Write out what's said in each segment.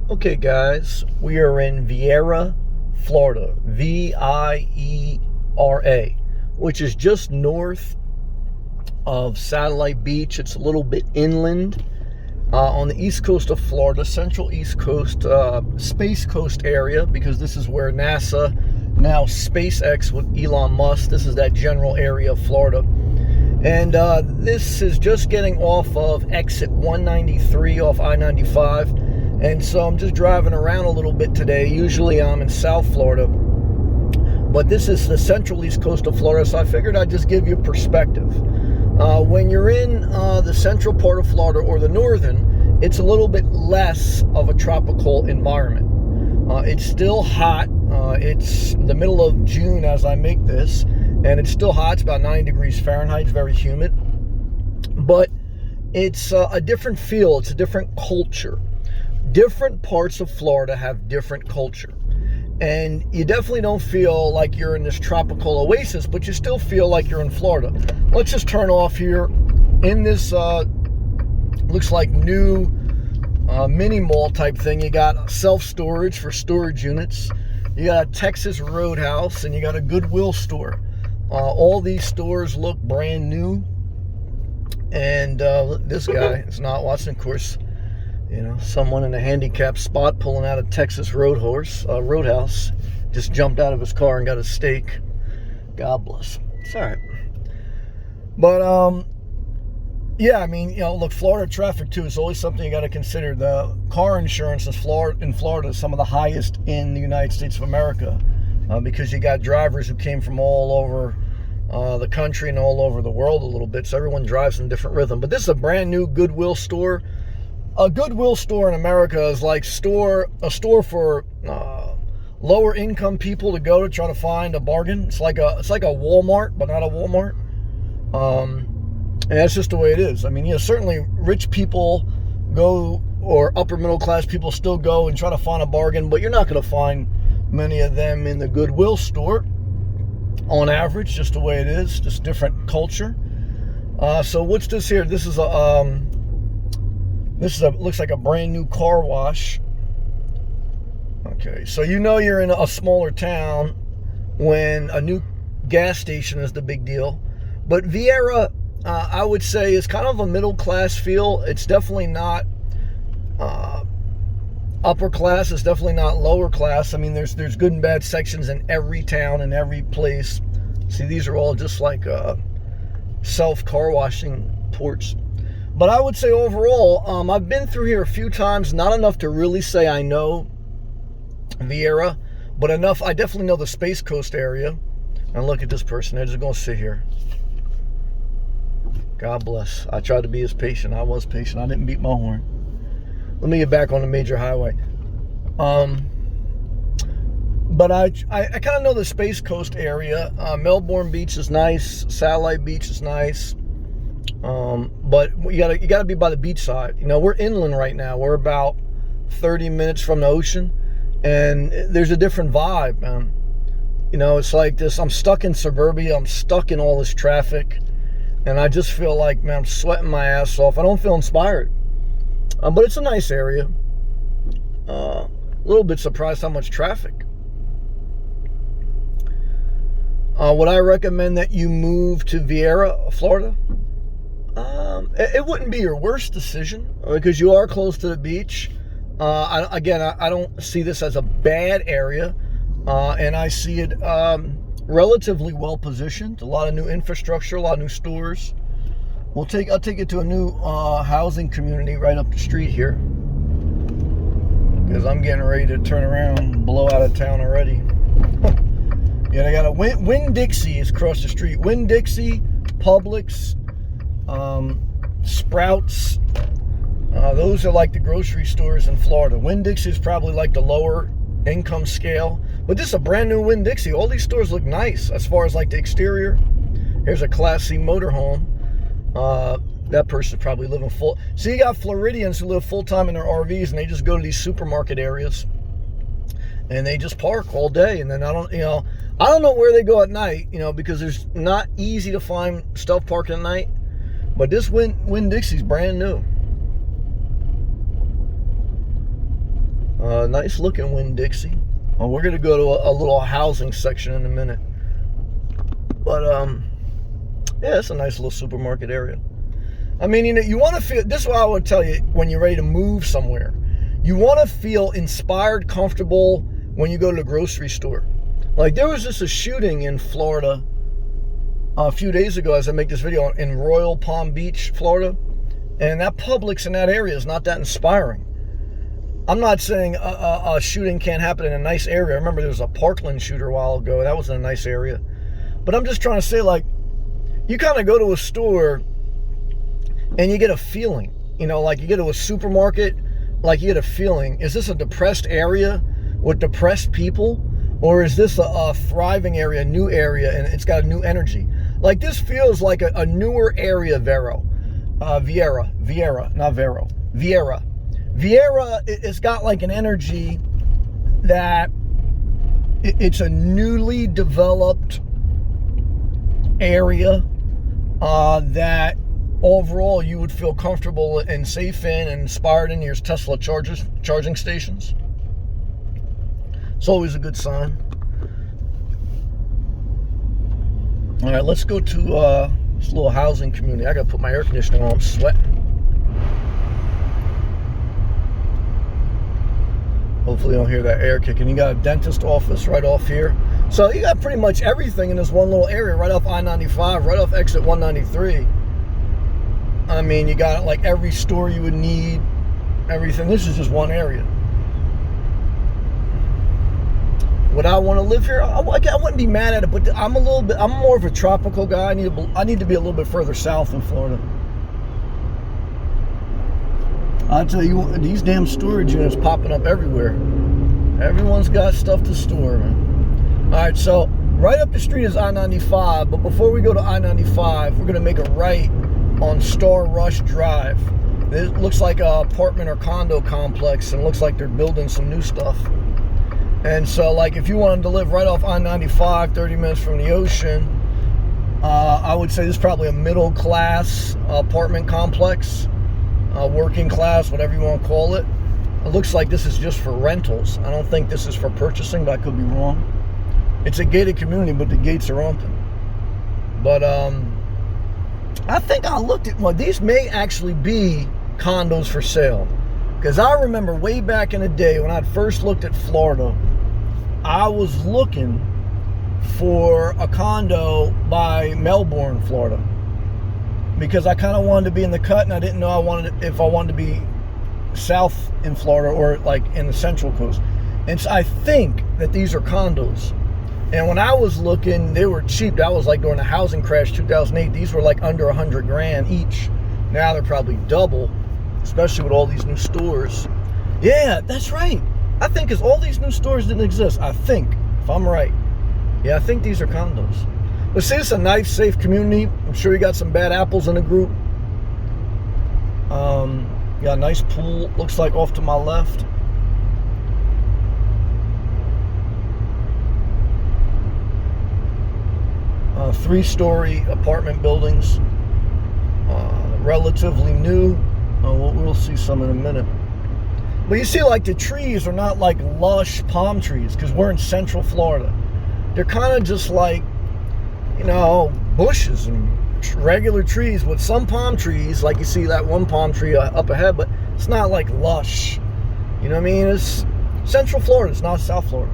Okay, guys, we are in Viera, Florida. Viera, which is just north of Satellite Beach. It's a little bit inland on the east coast of Florida, central east coast, Space Coast area, because this is where NASA, now SpaceX with Elon Musk, this is that general area of Florida. And this is just getting off of exit 193 off I-95. And so I'm just driving around a little bit today. Usually I'm in South Florida, but this is the central east coast of Florida, so I figured I'd just give you perspective. When you're in the central part of Florida or the northern, it's a little bit less of a tropical environment. It's still hot. It's the middle of June as I make this, and it's still hot. It's about 90 degrees Fahrenheit. It's very humid, but it's a different feel. It's a different culture. Different parts of Florida have different culture, and you definitely don't feel like you're in this tropical oasis, but you still feel like you're in Florida. Let's just turn off here in this looks like new mini mall type thing. You got self-storage for storage units, you got a Texas Roadhouse, and you got a Goodwill store. All these stores look brand new, and this guy is not watching, of course. You know, someone in a handicapped spot pulling out a Texas Roadhouse, just jumped out of his car and got a steak. God bless. It's all right. But, yeah, I mean, you know, look, Florida traffic, too, is always something you got to consider. The car insurance in Florida is some of the highest in the United States of America, because you got drivers who came from all over the country and all over the world a little bit, so everyone drives in a different rhythm. But this is a brand new Goodwill store. A Goodwill store in America is like a store for lower income people to go to try to find a bargain. It's like a Walmart, but not a Walmart. And that's just the way it is. I mean, you know, certainly rich people go, or upper middle class people still go and try to find a bargain, but you're not going to find many of them in the Goodwill store on average, just the way it is, just different culture. So what's this here? This is looks like a brand new car wash. Okay, so you know you're in a smaller town when a new gas station is the big deal. But Viera, I would say, is kind of a middle class feel. It's definitely not upper class. It's definitely not lower class. I mean, there's good and bad sections in every town and every place. See, these are all just like self car washing ports. But I would say overall, I've been through here a few times, not enough to really say I know Viera, but enough, I definitely know the Space Coast area. And look at this person, they're just going to sit here. God bless. I tried to be as patient. I was patient. I didn't beat my horn. Let me get back on the major highway. But I kind of know the Space Coast area. Melbourne Beach is nice. Satellite Beach is nice. But you gotta be by the beach side. You know, we're inland right now. We're about 30 minutes from the ocean, and there's a different vibe, man. You know, it's like this. I'm stuck in suburbia. I'm stuck in all this traffic, and I just feel like, man, I'm sweating my ass off. I don't feel inspired. But it's a nice area. A little bit surprised how much traffic. Would I recommend that you move to Viera, Florida? It wouldn't be your worst decision, because you are close to the beach. I don't see this as a bad area, and I see it relatively well positioned. A lot of new infrastructure, a lot of new stores. I'll take you to a new housing community right up the street here, because I'm getting ready to turn around and blow out of town already. Yeah, they got a Winn-Dixie is across the street. Winn-Dixie, Publix, Sprouts. Those are like the grocery stores in Florida. Winn-Dixie is probably like the lower income scale, but this is a brand new Winn-Dixie. All these stores look nice as far as like the exterior. Here's a Class C motorhome. That person's probably living full. So you got Floridians who live full time in their RVs, and they just go to these supermarket areas and they just park all day. And then I don't know where they go at night, you know, because there's not easy to find stuff parked at night. But this Winn-Dixie's brand new. Nice looking Winn-Dixie. Well, we're going to go to a little housing section in a minute. But, yeah, it's a nice little supermarket area. I mean, you know, you want to feel, this is what I would tell you when you're ready to move somewhere. You want to feel inspired, comfortable when you go to the grocery store. Like, there was just a shooting in Florida a few days ago as I make this video in Royal Palm Beach, Florida. And that Publix in that area is not that inspiring. I'm not saying a shooting can't happen in a nice area. I remember there was a Parkland shooter a while ago. That was in a nice area. But I'm just trying to say, like, you kind of go to a store and you get a feeling. You know, like you get to a supermarket, like you get a feeling. Is this a depressed area with depressed people? Or is this a thriving area, a new area, and it's got a new energy? Like, this feels like a newer area, Viera, not Vero. Viera. Viera, it's got like an energy that it's a newly developed area that overall you would feel comfortable and safe in and inspired in. There's Tesla charging stations. It's always a good sign. All right, let's go to this little housing community. I gotta put my air conditioning on. I'm sweating. Hopefully you don't hear that air kicking. You got a dentist office right off here. So you got pretty much everything in this one little area right off I-95, right off exit 193. I mean, you got like every store you would need, everything. This is just one area. Would I want to live here? I wouldn't be mad at it, but I'm more of a tropical guy. I need to be a little bit further south in Florida. I'll tell you what, these damn storage units popping up everywhere. Everyone's got stuff to store, man. All right, so right up the street is I-95, but before we go to I-95, we're going to make a right on Star Rush Drive. It looks like an apartment or condo complex, and it looks like they're building some new stuff. And so, like, if you wanted to live right off I-95, 30 minutes from the ocean, I would say this is probably a middle-class apartment complex. Working class, whatever you want to call it. It looks like this is just for rentals. I don't think this is for purchasing, but I could be wrong. It's a gated community, but the gates are open. But I think I looked at, well, these may actually be condos for sale. Because I remember way back in the day when I first looked at Florida, I was looking for a condo by Melbourne, Florida. Because I kind of wanted to be in the cut, and I didn't know if I wanted to be south in Florida or like in the Central Coast. And so I think that these are condos. And when I was looking, they were cheap. That was like during the housing crash 2008. These were like under 100 grand each. Now they're probably double, especially with all these new stores. Yeah, that's right. I think because all these new stores didn't exist. I think, if I'm right. Yeah, I think these are condos. But see, it's a nice, safe community. I'm sure you got some bad apples in the group. You got a nice pool, looks like off to my left. Three-story apartment buildings. Relatively new. We'll see some in a minute. But you see, like, the trees are not like lush palm trees because we're in Central Florida. They're kind of just like, you know, bushes and regular trees with some palm trees, like you see that one palm tree up ahead, but it's not like lush. You know what I mean? It's Central Florida, it's not South Florida.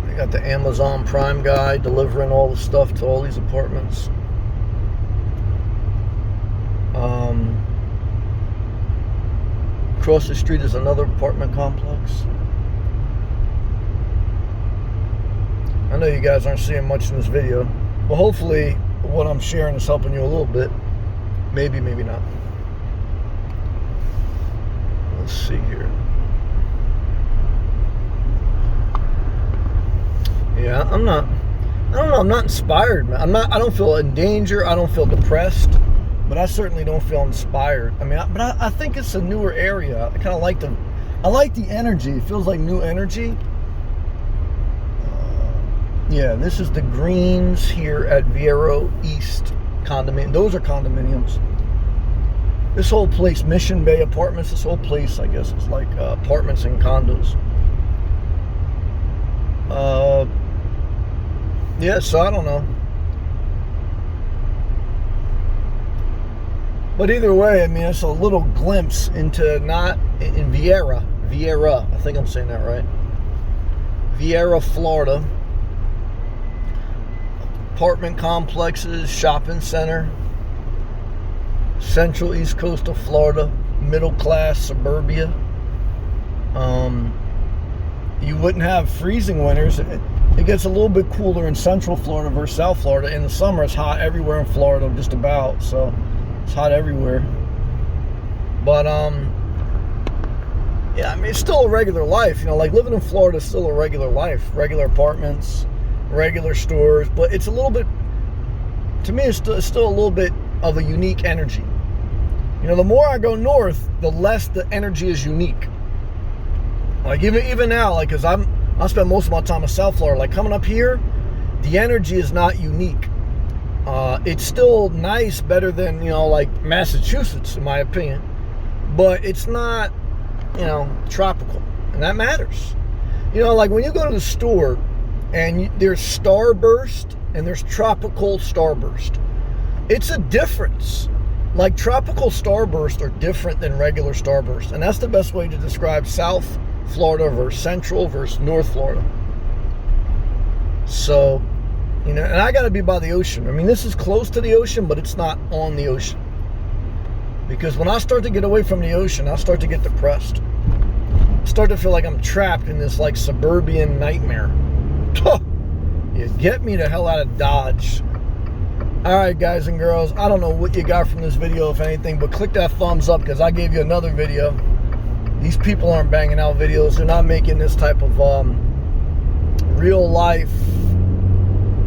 They got the Amazon Prime guy delivering all the stuff to all these apartments. Across the street is another apartment complex. I know you guys aren't seeing much in this video, but hopefully what I'm sharing is helping you a little bit. Maybe, maybe not. Let's see here. Yeah, I don't know, I'm not inspired, man. I don't feel in danger, I don't feel depressed, but I certainly don't feel inspired. I mean, I think it's a newer area. I kind of like the energy. It feels like new energy. Yeah, this is the greens here at Viera East condominium. Those are condominiums. This whole place, Mission Bay Apartments, this whole place, I guess, is like apartments and condos. Yeah, so I don't know. But either way, I mean, it's a little glimpse into not in Viera, I think I'm saying that right. Viera, Florida. Apartment complexes, shopping center, central east coast of Florida, middle class suburbia. You wouldn't have freezing winters. It gets a little bit cooler in central Florida versus South Florida. In the summer, it's hot everywhere in Florida, just about. So it's hot everywhere. But yeah, I mean, it's still a regular life. You know, like living in Florida is still a regular life. Regular apartments, regular stores. But it's a little bit, to me, it's still a little bit of a unique energy. You know, the more I go north, the less the energy is unique. Like even now, like, cause I spend most of my time in South Florida. Like coming up here, the energy is not unique. It's still nice, better than, you know, like Massachusetts, in my opinion. But it's not, you know, tropical, and that matters. You know, like when you go to the store, and there's Starburst and there's tropical Starburst. It's a difference. Like tropical Starburst are different than regular Starburst, and that's the best way to describe South Florida versus Central versus North Florida. So, you know, and I got to be by the ocean. I mean, this is close to the ocean, but it's not on the ocean. Because when I start to get away from the ocean, I start to get depressed. I start to feel like I'm trapped in this like suburban nightmare. You get me the hell out of Dodge. Alright, guys and girls, I don't know what you got from this video, if anything, but click that thumbs up because I gave you another video. These people aren't banging out videos. They're not making this type of real life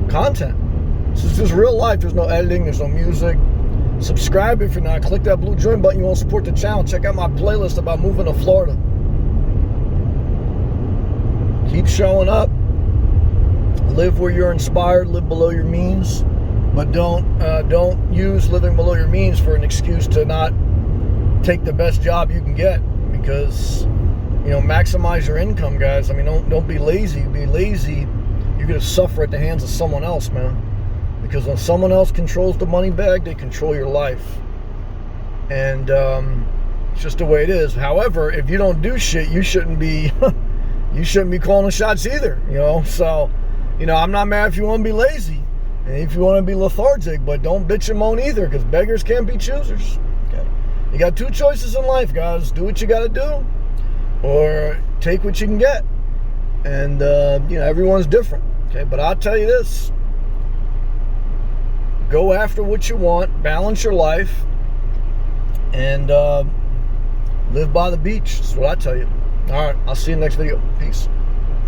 content. This is just real life. There's no editing. There's no music. Subscribe if you're not. Click that blue join button. You want to support the channel. Check out my playlist about moving to Florida. Keep showing up. Live where you're inspired. Live below your means. But don't use living below your means for an excuse to not take the best job you can get. Because, you know, maximize your income, guys. I mean, don't be lazy. Be lazy, you're gonna suffer at the hands of someone else, man. Because when someone else controls the money bag, they control your life. And it's just the way it is. However, if you don't do shit, you shouldn't be calling the shots either. You know, so, you know, I'm not mad if you want to be lazy and if you want to be lethargic, but don't bitch and moan either, because beggars can't be choosers. Okay, you got two choices in life, guys. Do what you got to do, or take what you can get. And you know, everyone's different. Okay, but I'll tell you this: go after what you want, balance your life, and live by the beach. That's what I tell you. All right, I'll see you in the next video. Peace.